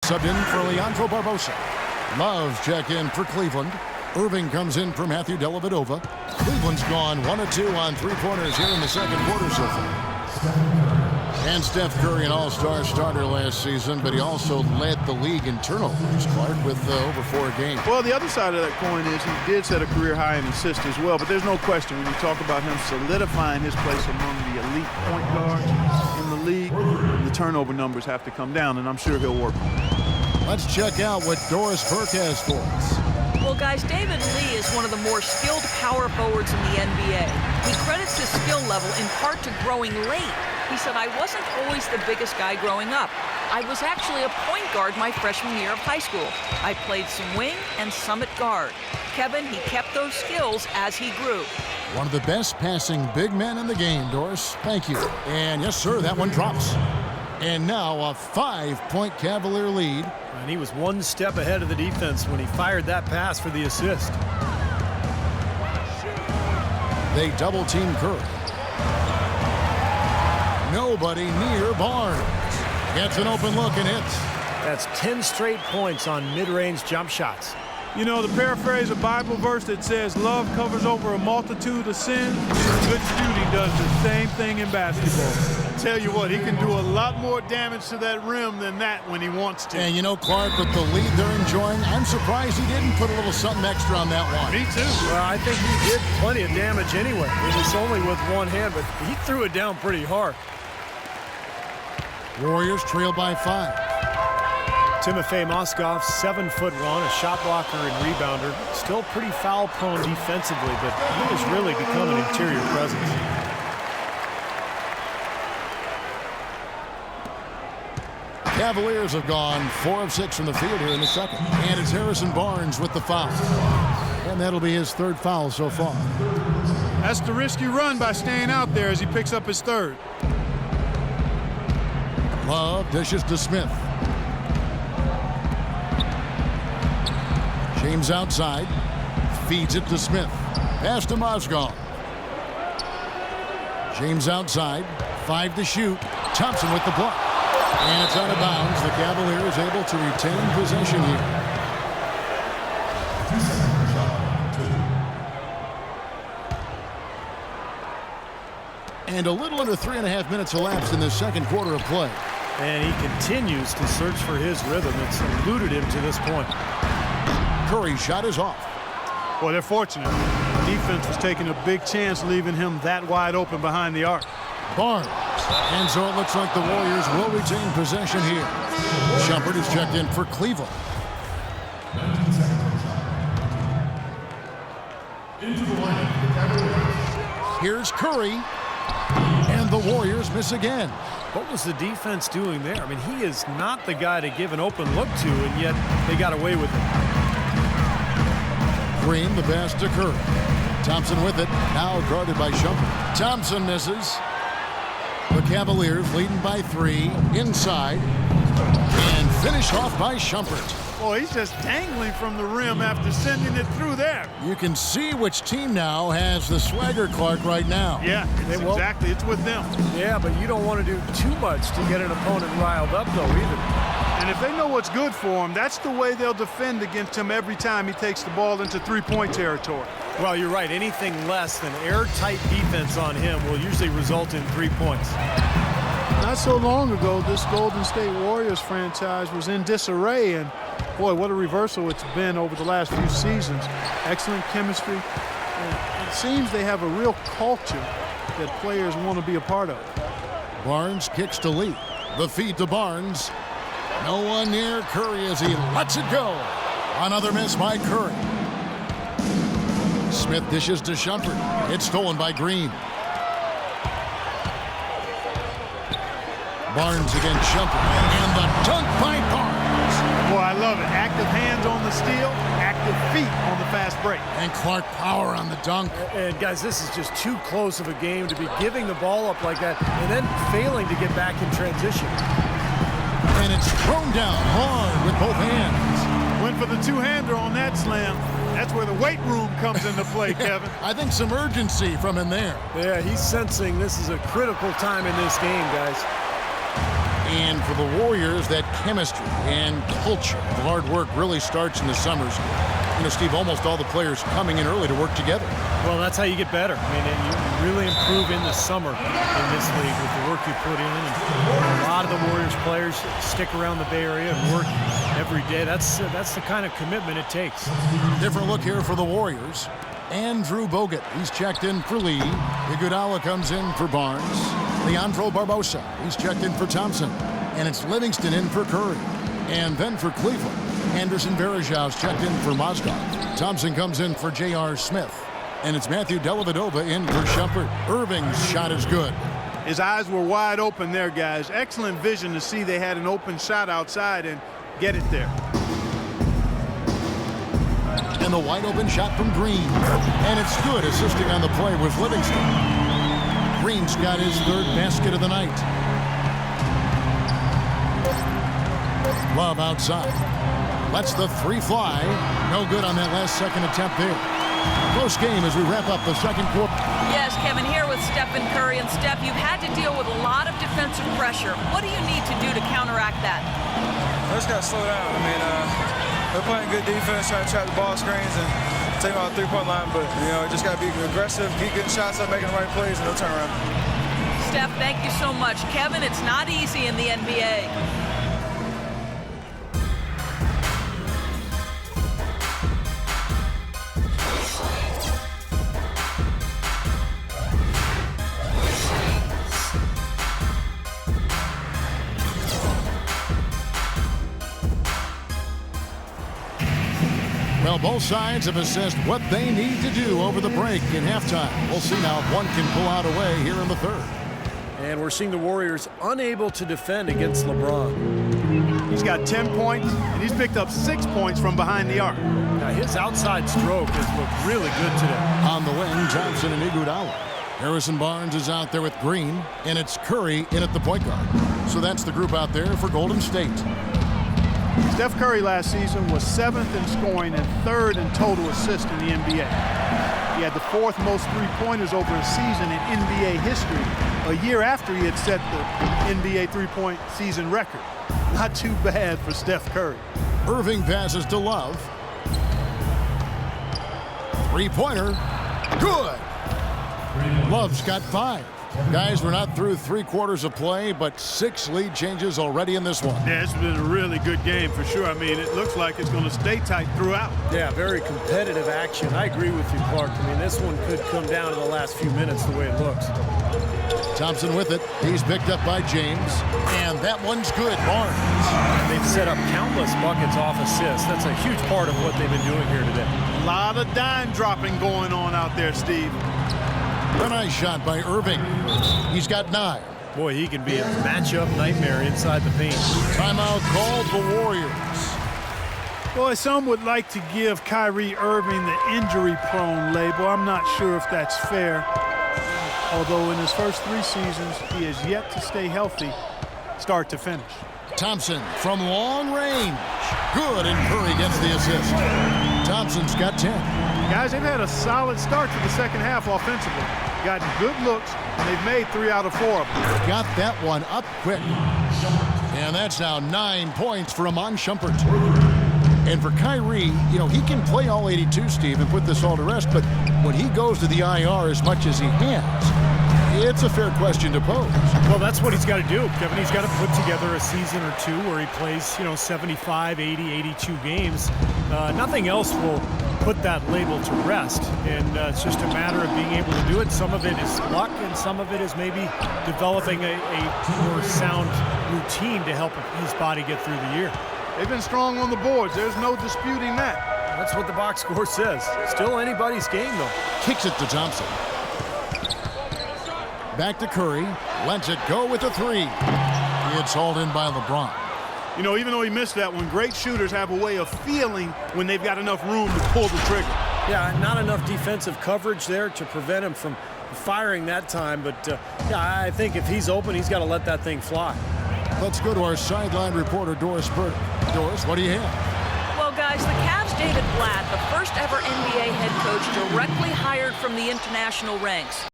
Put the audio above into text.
subbed in for Leandro Barbosa. Love's check in for Cleveland. Irving comes in for Matthew Dellavedova. Cleveland's gone 1 of 2 on three-pointers here in the second quarter so far. And Steph Curry, an all-star starter last season, but he also led the league in turnovers, Clark, with over 4 games. Well, the other side of that coin is he did set a career high in assists as well, but there's no question when you talk about him solidifying his place among the elite point guards in the league, the turnover numbers have to come down, and I'm sure he'll work on it. Let's check out what Doris Burke has for us. Well, guys, David Lee is one of the more skilled power forwards in the NBA. He credits his skill level in part to growing late. He said, "I wasn't always the biggest guy growing up. I was actually a point guard my freshman year of high school. I played some wing and some at guard." Kevin, he kept those skills as he grew. One of the best passing big men in the game, Doris. Thank you. And yes, sir, that one drops. And now a 5-point Cavalier lead. And he was one step ahead of the defense when he fired that pass for the assist. They double-team Curry. Nobody near Barnes. Gets an open look and hits. That's 10 straight points on mid-range jump shots. You know, the paraphrase a Bible verse that says love covers over a multitude of sins, good shooting does the same thing in basketball. I tell you what, he can do a lot more damage to that rim than that when he wants to. And you know, Clark, with the lead they're enjoying, I'm surprised he didn't put a little something extra on that one. Me too. Well, I think he did plenty of damage anyway. It was only with one hand, but he threw it down pretty hard. Warriors trail by 5. Timofey Mozgov, 7'1", a shot blocker and rebounder. Still pretty foul-prone defensively, but he has really become an interior presence. Cavaliers have gone 4 of 6 from the field here in the second. And it's Harrison Barnes with the foul. And that'll be his 3rd foul so far. That's the risk you run by staying out there as he picks up his 3rd. Love dishes to Smith. James outside. Feeds it to Smith. Pass to Mozgov. James outside. 5 to shoot. Thompson with the block. And it's out of bounds. The Cavaliers able to retain possession here. And a little under 3.5 minutes elapsed in the second quarter of play. And he continues to search for his rhythm. It's eluded him to this point. Curry's shot is off. Well, they're fortunate. The defense was taking a big chance leaving him that wide open behind the arc. Barnes. And so it looks like the Warriors will retain possession here. Shumpert is checked in for Cleveland. Here's Curry. And the Warriors miss again. What was the defense doing there? I mean, he is not the guy to give an open look to, and yet they got away with it. Green, the pass to Curry. Thompson with it. Now guarded by Shumpert. Thompson misses. The Cavaliers leading by 3 inside. And finished off by Shumpert. Boy, he's just dangling from the rim after sending it through there. You can see which team now has the swagger, Clark, right now. Yeah, exactly. It's with them. Yeah, but you don't want to do too much to get an opponent riled up, though, either. And if they know what's good for him, that's the way they'll defend against him every time he takes the ball into three-point territory. Well, you're right. Anything less than airtight defense on him will usually result in 3 points. Not so long ago, this Golden State Warriors franchise was in disarray, and boy, what a reversal it's been over the last few seasons. Excellent chemistry. And it seems they have a real culture that players want to be a part of. Barnes kicks to Lee. The feed to Barnes. No one near Curry as he lets it go. Another miss by Curry. Smith dishes to Shumpert. It's stolen by Green. Barnes against Shumpert. And the dunk by Barnes. Boy, I love it. Active hands on the steal, active feet on the fast break. And Clark power on the dunk. And guys, this is just too close of a game to be giving the ball up like that and then failing to get back in transition. And it's thrown down hard with both hands. Went for the two-hander on that slam. That's where the weight room comes into play, Kevin. I think some urgency from him there. Yeah, he's sensing this is a critical time in this game, guys. And for the Warriors, that chemistry and culture of hard work really starts in the summers. You know, Steve, almost all the players coming in early to work together. Well, that's how you get better. I mean, you really improve in the summer in this league with the work you put in. And a lot of the Warriors players stick around the Bay Area and work every day. That's the kind of commitment it takes. Different look here for the Warriors. Andrew Bogut, he's checked in for Lee. Iguodala comes in for Barnes. Leandro Barbosa, he's checked in for Thompson. And it's Livingston in for Curry. And then for Cleveland, Anderson Varejão's checked in for Mozgov. Thompson comes in for J.R. Smith. And it's Matthew Dellavedova in for Shumpert. Irving's shot is good. His eyes were wide open there, guys. Excellent vision to see they had an open shot outside and get it there. And the wide open shot from Green. And it's good. Assisting on the play was Livingston. Green's got his third basket of the night. Love outside. Lets the three fly. No good on that last second attempt there. Close game as we wrap up the second quarter. Yes, Kevin, here with Stephen Curry. And Steph, you've had to deal with a lot of defensive pressure. What do you need to do to counteract that? I just got to slow down. I mean, they're playing good defense, trying to trap the ball screens and take them out the three-point line. But, you know, just got to be aggressive, keep getting shots up, making the right plays, and no turnaround. Steph, thank you so much. Kevin, it's not easy in the NBA. Well, both sides have assessed what they need to do over the break in halftime. We'll see now if one can pull out a way here in the third. And we're seeing the Warriors unable to defend against LeBron. He's got 10 points, and he's picked up 6 points from behind the arc. Now, his outside stroke has looked really good today. On the wing, Thompson and Iguodala. Harrison Barnes is out there with Green, and it's Curry in at the point guard. So that's the group out there for Golden State. Steph Curry last season was 7th in scoring and 3rd in total assists in the NBA. He had the 4th most three-pointers over a season in NBA history, a year after he had set the NBA three-point season record. Not too bad for Steph Curry. Irving passes to Love. Three-pointer. Good. Love's got 5. Guys, we're not through 3/4 of play, but 6 lead changes already in this one. Yeah, it's been a really good game for sure. I mean, it looks like it's going to stay tight throughout. Yeah, very competitive action. I agree with you, Clark. I mean, this one could come down to the last few minutes the way it looks. Thompson with it. He's picked up by James. And that one's good. Barnes. They've set up countless buckets off assists. That's a huge part of what they've been doing here today. A lot of dime dropping going on out there, Steve. A nice shot by Irving. He's got 9. Boy, he can be a matchup nightmare inside the paint. Timeout called the Warriors. Boy, some would like to give Kyrie Irving the injury-prone label. I'm not sure if that's fair. Although in his first 3 seasons, he has yet to stay healthy start to finish. Thompson from long range. Good, and Curry gets the assist. Thompson's got 10. Guys, they've had a solid start to the second half offensively. Gotten good looks, and they've made 3 out of 4 of them. Got that one up quick. And that's now 9 points for Iman Shumpert. And for Kyrie, you know, he can play all 82, Steve, and put this all to rest, but when he goes to the IR as much as he has, it's a fair question to pose. Well, that's what he's got to do, Kevin. He's got to put together a season or two where he plays, 75, 80, 82 games. Nothing else will put that label to rest, and it's just a matter of being able to do it. Some of it is luck, and some of it is maybe developing a more sound routine to help his body get through the year. They've been strong on the boards. There's no disputing that. That's what the box score says. Still anybody's game, though. Kicks it to Thompson. Back to Curry. Lets it go with a 3. It's hauled in by LeBron. You know, even though he missed that one, great shooters have a way of feeling when they've got enough room to pull the trigger. Yeah, not enough defensive coverage there to prevent him from firing that time. But, yeah, I think if he's open, he's got to let that thing fly. Let's go to our sideline reporter, Doris Burke. Doris, what do you have? Well, guys, the Cavs' David Blatt, the first ever NBA head coach directly hired from the international ranks.